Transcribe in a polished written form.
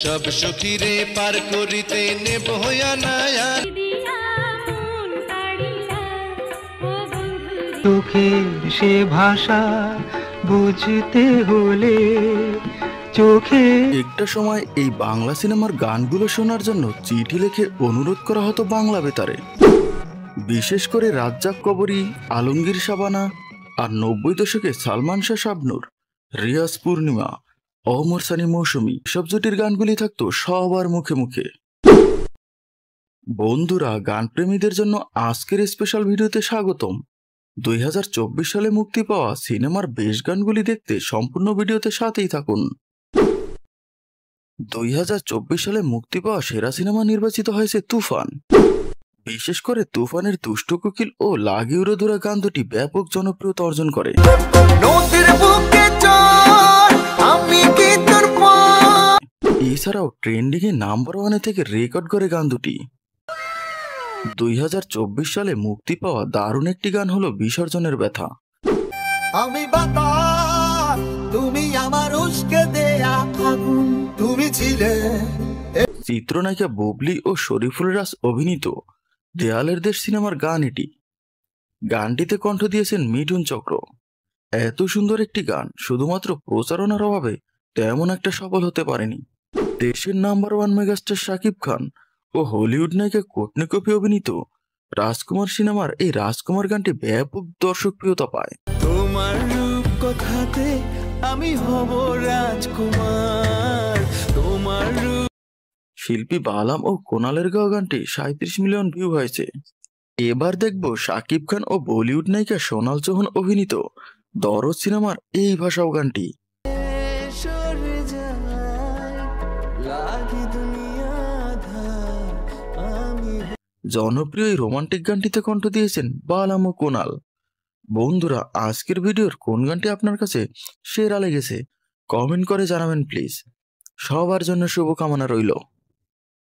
সব সখীরে পার করিতে নেব হইয়া চোখের সে ভাষা বুঝতে হলে চোখে একটা সময় এই বাংলা সিনেমার গানগুলো শোনার জন্য চিঠি লিখে অনুরোধ করা হতো বাংলা বেতারে। বিশেষ করে রাজ্জাক কবরী, আলমগীর শাবানা আর 90 দশকে সালমান শাহ শাবনূর, রিয়াজ পূর্ণিমা, ওমর সানি মৌসুমী সব জুটির গানগুলি থাকতো সবার মুখে মুখে। বন্ধুরা, গানপ্রেমীদের জন্য আজকের স্পেশাল ভিডিওতে স্বাগতম। 2024 সালে মুক্তি পাওয়া সিনেমার বেশ গানগুলি দেখতে সম্পূর্ণ ভিডিওতে সাথেই থাকুন। 2024 সালে মুক্তি পাওয়া সেরা সিনেমা নির্বাচিত হয়েছে তুফান। বিশেষ করে তুফানের দুষ্ট কোকিল ও লাগি উড়ে ধরা গান দুটি ব্যাপক জনপ্রিয়তা অর্জন করে। এছাড়াও ট্রেন্ডিং এ নাম্বার 1 থেকে রেকর্ড করে গান দুটি। 2024 সালে মুক্তি পাওয়া দারুণ একটি গান হলো বিসর্জনের ব্যথা। আমি বাতাস, তুমি আমার উস্কে দেয়া আগুন, তুমি ছিলে। চিত্রনায়িকা বুবলি ও শরীফুল রাজ অভিনীত দেয়ালের দেশ সিনেমার গান এটি। গানটিতে কণ্ঠ দিয়েছেন মিঠুন চক্র। এত সুন্দর একটি গান শুধুমাত্র প্রচারণার অভাবে তেমন একটা সফল হতে পারেনি। দেশের নাম্বার 1 মেগাস্টার শাকিব খান ও হলিউড নায়িকা কোটনি কপি অভিনীত রাজকুমার সিনেমার এই রাজকুমার গানটি ব্যাপক দর্শকপ্রিয়তা পায়। তোমার রূপ কথাতে আমি হব রাজকুমার, তোমার রূপ। শিল্পী বালাম ও কোনালের গাওয়া গানটি 37 মিলিয়ন ভিউ হয়েছে। এবার দেখব শাকিব খান ও বলিউড নায়িকা সোনাল চৌহান অভিনীত দরদ সিনেমার এই ভাষাও গানটি। জনপ্রিয় এই রোমান্টিক গানটিতে কণ্ঠ দিয়েছেন বালাম ও কোনাল। বন্ধুরা, আজকের ভিডিওর কোন গানটি আপনার কাছে সেরা লেগেছে কমেন্ট করে জানাবেন প্লিজ। সবার জন্য শুভকামনা রইল।